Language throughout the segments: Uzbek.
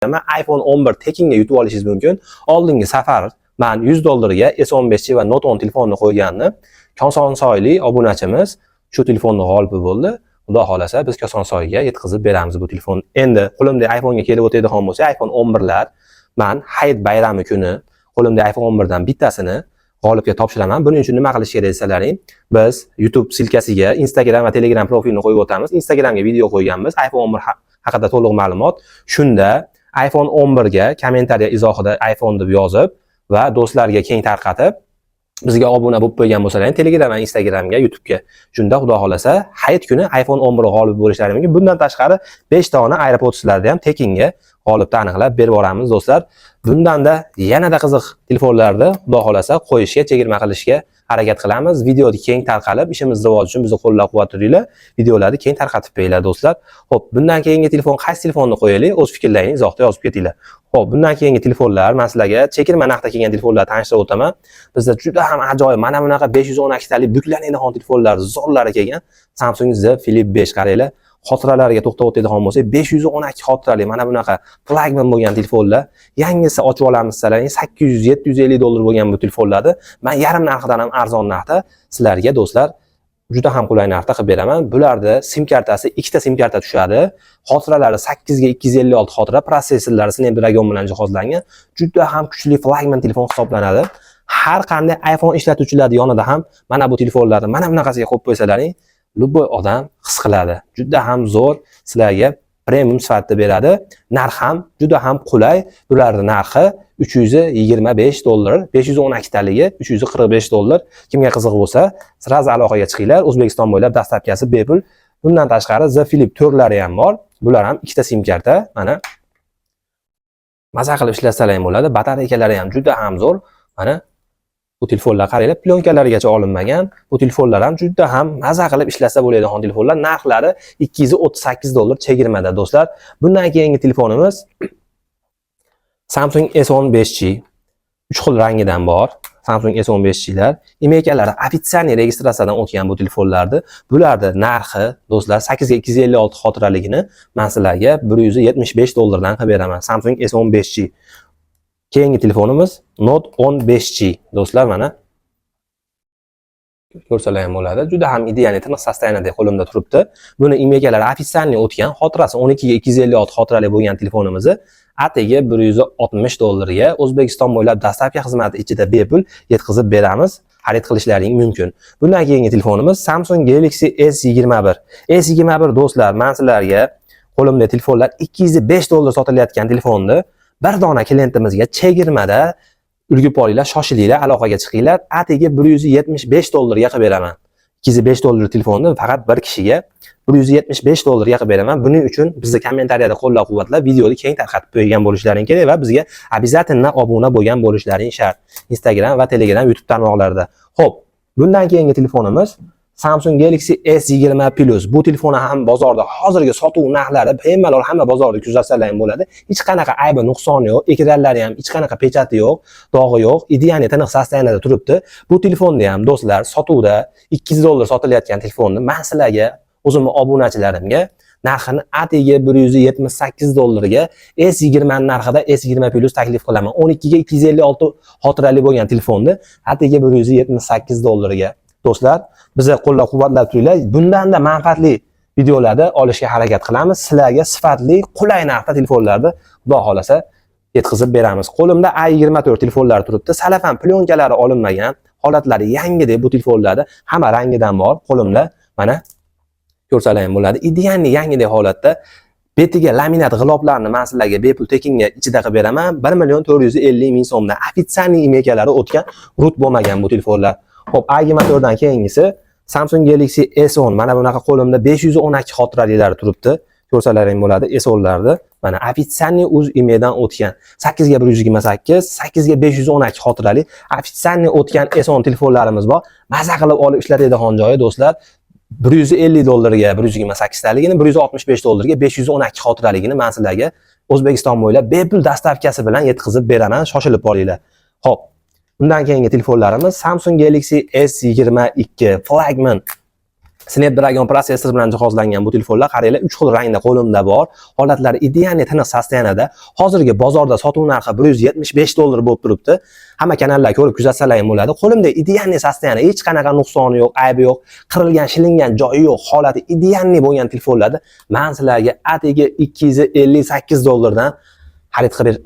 iPhone 11 tekinga yutib olishingiz mumkin. Oldingi safar men $100 ga S15 va Note 10 telefonni qo'yganni Kosonsoylik obunachimiz shu telefonni g'olibi bo'ldi. Xudo xolasa biz Kosonsoyga yetkazib beramiz bu telefon. Endi qo'limda iPhone ga kelib o'tadigan bo'lsa, iPhone 11 lar men hayit bayrami kuni qo'limda iPhone 11 dan bittasini g'olibga topshiraman. Buning uchun nima qilish kerak desalaring, biz YouTube silkasiga Instagram va Telegram profilini qo'yib o'tamiz. Instagramga video qo'yganmiz. iPhone 11 haqida to'liq ma'lumot. Shunda iPhone 11 ga kommentariya izohida iPhone deb yozib va do'stlarga keng tarqatib bizga obuna bo'lib qo'ygan bo'lsalaring Telegram va Instagramga, YouTube'ga. Shunda xudo xolasa hayit kuni iPhone 11 g'olib bo'lishlari mumkin. Bundan tashqari 5 dona AirPods'larni ham tekinga g'olibni aniqlab berib boramiz do'stlar. Bundanda yanada qiziq telefonlarni xudo xolasa qo'yishga, chegirma qilishga harakat qilamiz. Videoni keng tarqalib, ishimiz rivoji uchun bizni qo'llab-quvvatlaylik. Videolarni keng tarqatib qo'yinglar do'stlar. Xo'p, bundan keyingi telefon qaysi telefonni qo'yaylik? O'z fikrlaringizni izohda yozib ketinglar. Xo'p, bundan keyingi telefonlar, men sizlarga chekirma narxda kelgan telefonlarni tanishtirib o'taman. Bizda juda ham ajoyib, mana bunaqa 512 talik buklanadigan telefonlar zo'rlari kelgan. Samsung Z Flip 5 qaranglar. Xotiralariga to'xtab o'tadigan bo'lsak, 512 xotirali mana bunaqa flagman bo'lgan telefonlar. Yangisi ochib olamiz sizlarga $800-750 bo'lgan bu telefonlarni men yarim narxidan ham arzon narxda sizlarga do'stlar juda ham qulay narxda qilib beraman. Bularda sim kartasi, ikkita sim karta tushadi. Xotiralari 8 ga 256 xotira, prosessorlari Snapdragon bilan jihozlangan. Juda ham kuchli flagman telefon hisoblanadi. Har qanday iPhone ishlatuvchilar yonida ham mana bu telefonlarni mana bunaqasiga qo'yib qo'ysalaring, любой odam his qiladi. Juda ham zo'r sizlarga premium sifatida beradi. Narx ham juda ham qulay. Bularning narxi $325, 512 taligi $345. Kimga qiziq bo'lsa, siraz aloqaga chiqinglar. O'zbekiston bo'ylab dastlabkasi bepul. Bundan tashqari Z Flip 4 lari ham bor. Bular ham ikkita sim karta. Mana maza qilib ishlasalar ham bo'ladi. Batareykalari ham juda ham zo'r. Mana bu telefonlar qaranglar, plyonkalarigacha olinmagan. Bu telefonlar ham juda ham maza qilib ishlasa bo'ladigan telefonlar. Narxlari $238 chegirmada do'stlar. Bundan keyingi telefonimiz Samsung S15G. 3 xil rangidan bor. Samsung S15G'lar. Emakalari ofitsional registratsiyadan o'tgan bu telefonlarni. Bularning narxi do'stlar 8 ga 256 xotiraligini men sizlarga $175 dan qilib beraman. Samsung S15G. Keyingi telefonimiz Note 15G. Do'stlar mana ko'rsalar ham bo'ladi. Juda ham ideal tiniq sostoyaniyada qo'limda turibdi. Buni emakalari ofitsional o'tgan, xotirasi 12 ga 256 xotirali bo'lgan telefonimizni atigi $160 ga O'zbekiston bo'ylab dastlabki xizmati ichida bepul yetkazib beramiz. Xarid qilishlaring mumkin. Bundan keyingi telefonimiz Samsung Galaxy S21. S21 do'stlar, men sizlarga qo'limda telefonlar $205 sotilayotgan telefonni bir dona klientimizga chegirmada ulgib olinglar, shoshilinglar, aloqaga chiqinglar. Atigi $175 ga qilib beraman. $205 telefonni faqat bir kishiga $175 ga qilib beraman. Buning uchun bizni kommentariyada qo'llab-quvvatlab, videoni keng tarqatib qo'ygan bo'lishlaring kerak va bizga обязательно obuna bo'lgan bo'lishlaring shart. Instagram va Telegram, YouTube tarmoqlarida. Xo'p, bundan keyingi telefonimiz Samsung Galaxy S20 Plus. Bu telefonni ham bozorda hozirgi sotuv narxlari bemalol hamma bozorda kuzatsalar ham bo'ladi. Hech qanaqa aybi, nuqsoni yo'q, ekranlari ham hech qanaqa pechati yo'q, dog'i yo'q, ideal tiniq sostoyaniyada turibdi. Bu telefonni ham do'stlar sotuvda $200 sotilayotgan telefonni men sizlarga, o'zimning obunachilarimga narxini atigi $178 ga S20 narxida S20 Plus taklif qilaman. 12 ga 256 xotirali bo'lgan telefonni atigi $178 ga. Do'stlar, bizni qo'llab-quvvatlab turinglar. Bundanda manfaatli videolarni olishga harakat qilamiz. Sizlarga sifatli, qulay narxda telefonlarni xudo xolasa yetkazib beramiz. Qo'limda A24 telefonlar turibdi. Salafan plyonkalari olinmagan, holatlari yangidek bu telefonlarda hamma rangidan bor. Qo'limda mana ko'rsalar ham bo'ladi. Ideal yangidek holatda betiga laminat g'iloflarni men sizlarga bepul tekinga ichida qilib beraman. 1,450,000 so'mdan ofitsional emakalari o'tgan, rut bo'lmagan bu telefonlar. Xo'p, A24 dan keyingisi Samsung Galaxy S10. Mana bunaqa qo'limda 512 xotiralilar turibdi. Ko'rsalaring bo'ladi S10larni. Mana ofitsional o'z emadan o'tgan. 8 ga 128, 8 ga 512 xotirali ofitsional o'tgan S10 telefonlarimiz bor. Maza qilib olib ishlatadigan joyi do'stlar, $150 ga 128 taligini, $165 ga 512 xotiraligini men sizlarga O'zbekiston bo'ylab bepul dastavkasi bilan yetkazib beraman. Shoshilib qolinglar. Xo'p, bundan keyingi telefonlarimiz Samsung Galaxy S22 flagman Snapdragon protsessor bilan jihozlangan bu telefonlar qaranglar 3 xil rangda qo'limda bor. Holatlari ideal tiniq sostoyaniyada. Hozirgi bozorda sotuv narxi $175 bo'lib turibdi. Hamma kanallar ko'rib kuzatsalar ham bo'ladi. Qo'limda ideal sostoyanida, hech qanaqa nuqsoni yo'q, aybi yo'q, qirilgan, shilingan joyi yo'q, holati ideal bo'lgan telefonlarni men sizlarga atigi $258 dan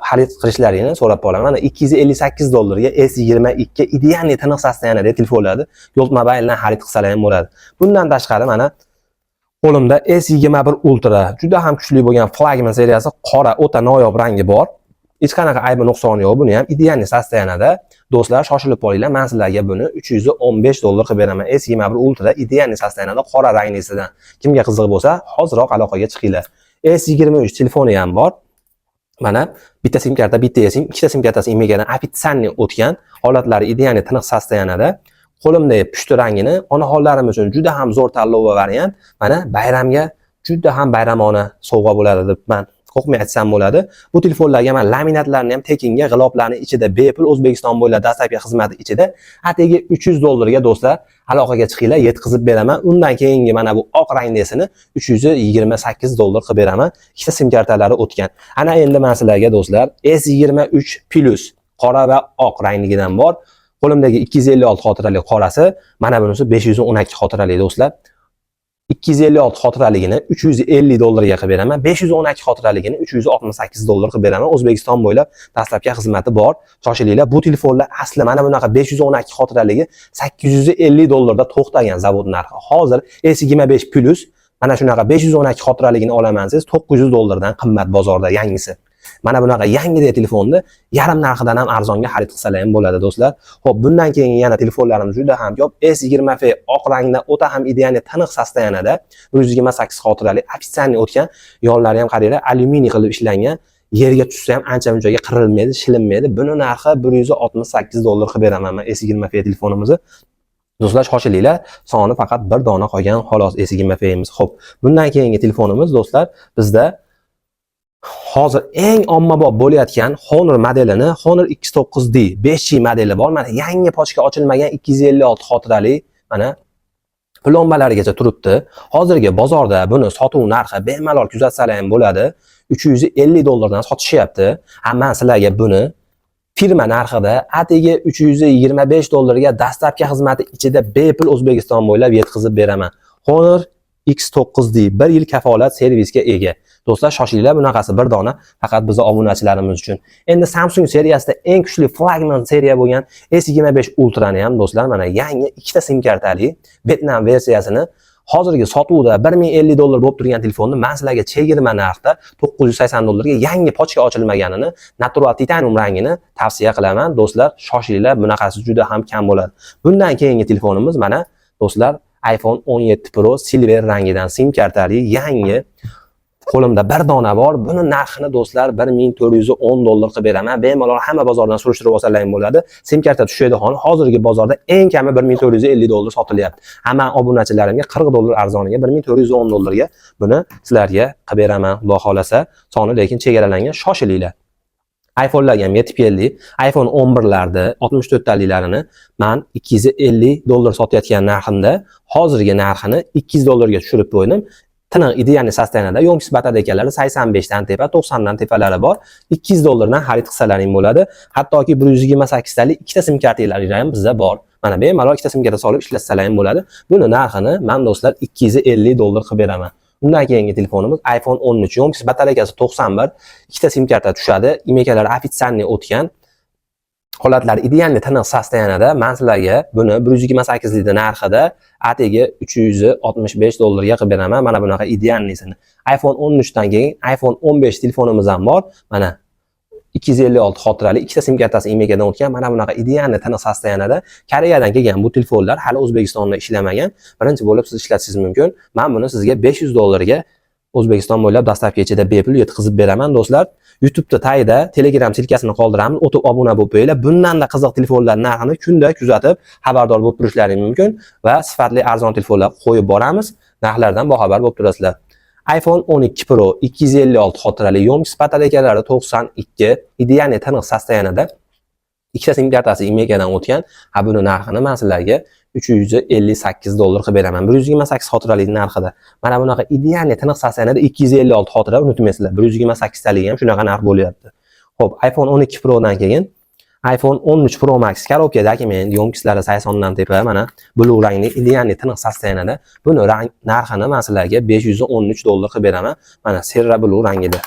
xarid qilishlaringni so'rab qolaman. Mana $258 ga S22 ideal tiniq sostoyanida telefonlarni Yolt Mobile dan xarid qilsalar ham bo'ladi. Bundan tashqari mana qo'limda S21 Ultra juda ham kuchli bo'lgan flagman seriyasi qora o'ta noyob rangi bor. Hech qanaqa aybi nuqsoni yo'q. Buni ham ideal sostoyanida. Do'stlar, shoshilib qolinglar. Men sizlarga buni $315 qilib beraman. S21 Ultra ideal sostoyanida qora ranglisidan. Kimga qiziq bo'lsa, hozirroq aloqaga chiqinglar. S23 telefoni ham bor. Mana bitta sim karta, bitta esim, ikkita sim kartasi imegadan ofitsialniy o'tgan, holatlari ideal tiniq sostoyanida. Qo'limdagi pushti rangini onaxonlarim uchun juda ham zo'r tanlov va variant. Mana bayramga juda ham bayramona sovg'a bo'ladi deb men qo'rqmay aytsam bo'ladi. Bu telefonlarga men laminatlarni ham tekinga, g'iloflarni ichida bepul O'zbekiston bo'ylab dastlabki xizmati ichida atigi $300 ga do'stlar aloqaga chiqinglar, yetkazib beraman. Undan keyingi mana bu oq rangdasini $328 qilib beraman. Ikkita sim kartalari o'tgan. Ana endi men sizlarga do'stlar S23 Plus qora va oq rangligidan bor. Qo'limdagi 256 xotirali qorasi, mana bunisi 512 xotirali do'stlar. 256 xotiraligini $350 ga qilib beraman. 512 xotiraligini $368 qilib beraman. O'zbekiston bo'ylab dastlabki xizmati bor. Shoshilinglar. Bu telefonlar asli mana bunaqa 512 xotiraligi $850 da to'xtagan zavod narxi. Hozir S25 Plus mana shunaqa 512 xotiraligini olaman siz $900 dan qimmat bozorda yangisi. Mana bunaqa yangi telefonni yarim narxidan ham arzonga xarid qilsalar ham bo'ladi do'stlar. Xo'p, bundan keyin yana telefonlarimiz juda ham ko'p. S20F oq rangda o'ta ham ideal tiniq sostoyanida 128 xotirali ofitsialniy o'tgan. Yonlari ham qaranglar, alyuminiy qilib ishlangan. Yerga tushsa ham ancha-munchaga qirilmaydi, shilinmaydi. Buni narxi $168 qilib beraman men S20F telefonimizni. Do'stlar, shoshilinglar. Soni faqat bir dona qolgan xolos S20F'imiz. Xo'p, bundan keyingi telefonimiz do'stlar bizda hozir eng ommabop bo'layotgan Honor modelini, Honor X9D 5G modeli bor. Mana yangi pochka ochilmagan 256 xotirali mana plombalarigacha turibdi. Hozirgi bozorda buni sotuv narxi bemalol kuzatsalar ham bo'ladi. $350 dan sotishyapti. Men sizlarga buni firma narxida atigi $325 ga dastlabki xizmati ichida bepul O'zbekiston bo'ylab yetkazib beraman. Honor X9D 1 yil kafolat servisga ega. Do'stlar, shoshilinglar, bunaqasi bir dona faqat bizning obunachilarimiz uchun. Endi Samsung seriyasida eng kuchli flagman seriya bo'lgan S25 Ultra ni ham do'stlar mana yangi ikkita sim kartali Vietnam versiyasini hozirgi sotuvda $1050 bo'lib turgan telefonni men sizlarga chegirma narxda $980 ga yangi pochka ochilmaganini, natural titanium rangini tavsiya qilaman. Do'stlar, shoshilinglar, bunaqasi juda ham kam bo'ladi. Bundan keyingi telefonimiz mana do'stlar iPhone 17 Pro silver rangidan sim kartali yangi qo'limda bir dona bor. Buni narxini do'stlar $1410 qilib beraman. Bemalol hamma bozordan surishtirib olsalar ham bo'ladi. Sim karta tushadi xon. Hozirgi bozorda eng kami $1450 sotilyapti. Hamma obunachilarimga $40 arzoniga $1410 ga buni sizlarga qilib beraman. Xudo xolasa, soni lekin chegaralangan. Shoshilinglar. iPhone'larga ham yetib keldik. iPhone 11larni 64 taliklarini men $250 sotayotgan narximda hozirgi narxini $200 ga tushirib qo'ydim. Tiniq ideal sostoyanida yo'ngsi batarekalari 85 dan tepa, 90 dan tepalari bor. $200 dan xarid qilsalaring bo'ladi. Hattoki 128 talik ikkita sim kartalari ham bizda bor. Mana bemalol ikkita sim karta solib ishlatsalar ham bo'ladi. Buni narxini men do'stlar $250 qilib beraman. Undan keyingi telefonimiz iPhone 13. Yo'ngsi batarekasi 91, ikkita sim karta tushadi. Imekalari ofitsialniy o'tgan. Holatlari ideal tiniq sostoyanida men sizlarga buni 128 lik narxida atigi $365 ga qilib beraman. Mana bunaqa idealnisini. iPhone 13 dan keyin iPhone 15 telefonimiz ham bor. Mana 256 xotirali ikkita sim kartasi imegadan o'tgan. Mana bunaqa ideal tiniq sostoyanida Koreyadan kelgan bu telefonlar hali O'zbekistonda ishlamagan. Birinchi bo'lib siz ishlatishingiz mumkin. Men buni sizga $500 ga O'zbekiston bo'ylab dastlabki ichida bepul yetkazib beraman do'stlar. YouTube'da tagida Telegram silkasini qoldiramiz. O'tib obuna bo'lib qo'yinglar. Bundan da qiziq telefonlar narxini kunda kuzatib xabardor bo'lib turishlaringiz mumkin va sifatli arzon telefonlar qo'yib boramiz. Narxlardan boxabar bo'lib turasizlar. iPhone 12 Pro 256 xotirali yo'ngsi batarekalari 92, ideal tiniq sostoyanida ikkita sim kartasi imegadan o'tgan. Buni narxini men sizlarga 358 dollar qilib beraman. 128 xotiralik narxida. Mana bunaqa ideal tiniq sasanada 256 xotira unutmaysizlar. 128 talik ham shunaqa narx bo'lyapti. Xo'p, iPhone 12 Pro dan keyin iPhone 13 Pro Max korobkadagi men yomkichlari 80 dan tepa mana blue rangli ideal tiniq sasanada buni narxini men sizlarga 513 dollar qilib beraman. Mana Serra blue rangida.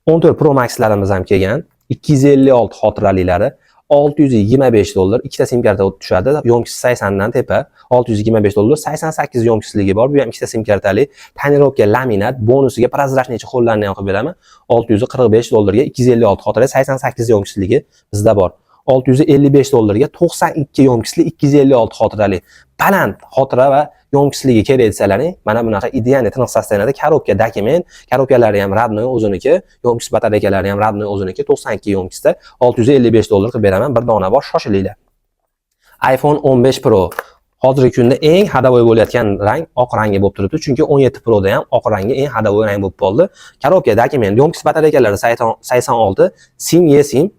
14 Pro Max'larimiz ham kelgan. 256 xotiraliklari 625 dollar, ikkita sim karta tushadi. Yomkisi 80 dan tepa, 625 dollar, 88 yomkisligi bor. Bu ham ikkita sim kartali, tonirovka laminat, bonusiga prozrachniy qo'llarni ham qilib beraman. 645 dollarga 256 xotira, 88 yomkisligi bizda bor. 655 dollarga 92 yomkisli 256 xotirali baland xotira va yomkisligi kerak desalaring, mana bunaqa ideal tiniq sastanada korobka dokument, korobkalari ham radnoy o'ziniki, yomkis batareykalari ham radnoy o'ziniki, 92 yomkisda 655 dollar qilib beraman. Bir dona bor, shoshilinglar. iPhone 15 Pro hozirgi kunda eng hadavoy bo'layotgan rang oq rangi bo'lib turibdi, chunki 17 Pro da ham oq rangi eng hadavoy rang bo'lib qoldi. Korobka dokument, yomkis batareykalari 86, sim eSIM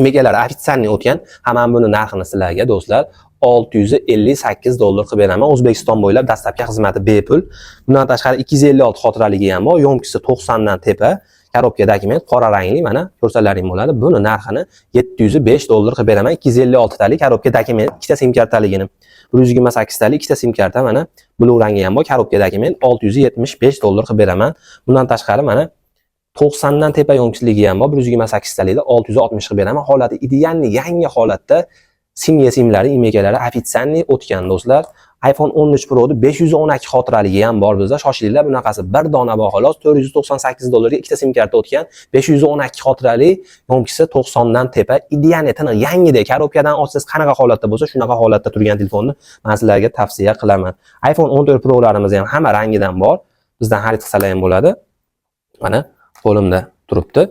megalari ofitsialniy o'tgan. Hamma buni narxini sizlarga do'stlar 658 dollar qilib beraman. O'zbekiston bo'ylab dastlabki xizmati bepul. Bundan tashqari 256 xotiraligi ham bor. Yomkisi 90 dan tepa. Korobka dokument qora rangli, mana ko'rsalaring bo'ladi. Buni narxini 705 dollar qilib beraman. 256 talik korobka dokument, ikkita sim kartaligini. 128 talik ikkita sim karta, mana blue rangi ham bor. Korobka dokument 675 dollar qilib beraman. Bundan tashqari mana 90 dan tepa yomkisligi ham bor. 128 talikda 660 qilib beraman. Holati ideal yangi holatda sim eSIMlari, imekalari ofitsialniy o'tgan do'stlar. iPhone 13 Pro 512 xotiraligi ham bor bizda. Shoshilinglar, bunaqasi bir dona bor xolos. 498 dollarga ikkita sim karta o'tgan. 512 xotirali, yomkisi 90 dan tepa. Ideal tiniq yangidek korobkadan olsangiz qanaqa holatda bo'lsa, shunaqa holatda turgan telefonni men sizlarga tavsiya qilaman. iPhone 14 Pro larimiz ham hamma rangidan bor. Bizdan xarid qilsalar ham bo'ladi. Mana qo'limda turibdi.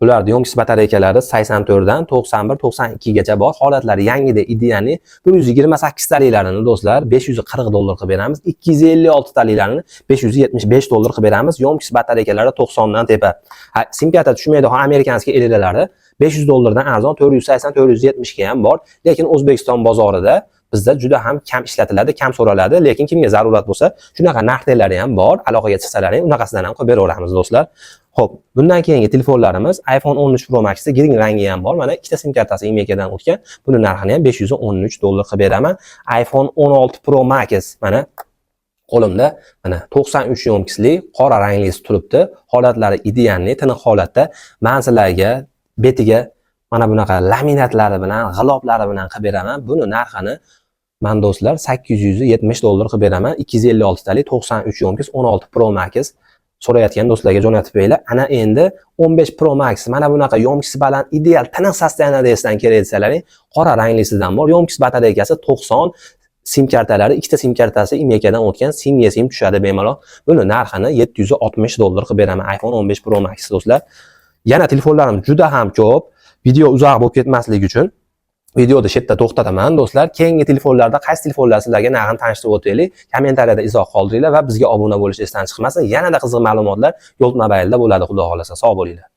Bularning yomkis batareykalari 84 dan 91, 92 gacha bor. Holatlari yangida idealni 128 taliklarini do'stlar 540 dollar qilib beramiz. 256 taliklarini 575 dollar qilib beramiz. Yomkis batareykalari 90 dan tepa. Sim karta tushmaydi, amerikanskiy ellalari 500 dollardan arzon 480, 470 ga ham bor. Lekin O'zbekiston bozorida bizda juda ham kam ishlatiladi, kam so'raladi, lekin kimga zarurat bo'lsa, shunaqa narxlari ham bor. Aloqaga chiqsalaring, unaqasidan ham qilib beraveramiz do'stlar. Xo'p, bundan keyingi telefonlarimiz iPhone 13 Pro Max'da giring rangi ham bor. Mana ikkita sim kartasi imekadan o'tgan. Buni narxini ham 513 dollar qilib beraman. iPhone 16 Pro Max mana qo'limda mana 93 yomkisli qora ranglisi turibdi. Holatlari idealni, tiniq holatda. Men sizlarga betiga mana bunaqa laminatlari bilan, g'iloblari bilan qilib beraman. Buni narxini men do'stlar 870 dollar qilib beraman. 256 talik 93 yomkis 16 Pro Max so'rayotgan do'stlarga jo'natib qo'yinglar. Ana endi 15 Pro Max mana bunaqa yomkisi baland, ideal tiniq sastanadasidan kerak desalaring, qora ranglisidan bor. Yomkis batareykasi 90, sim kartalari, ikkita sim kartasi imekadan o'tgan, sim eSIM tushadi bemalol. Buni narxini 760 dollar qilib beraman. iPhone 15 Pro Max do'stlar. Yana telefonlarimiz juda ham ko'p. Video uzoq bo'lib ketmasligi uchun videoni shu yerda to'xtataman do'stlar. Keyingi telefonlarda qaysi telefonlar sizlarga narxini tanishtirib o'taylik. Kommentariyada izoh qoldiringlar va bizga obuna bo'lish esdan chiqmasin. Yanada qiziq ma'lumotlar Yo'lt Mobile'da bo'ladi, xudo xolasa. Sog' bo'linglar.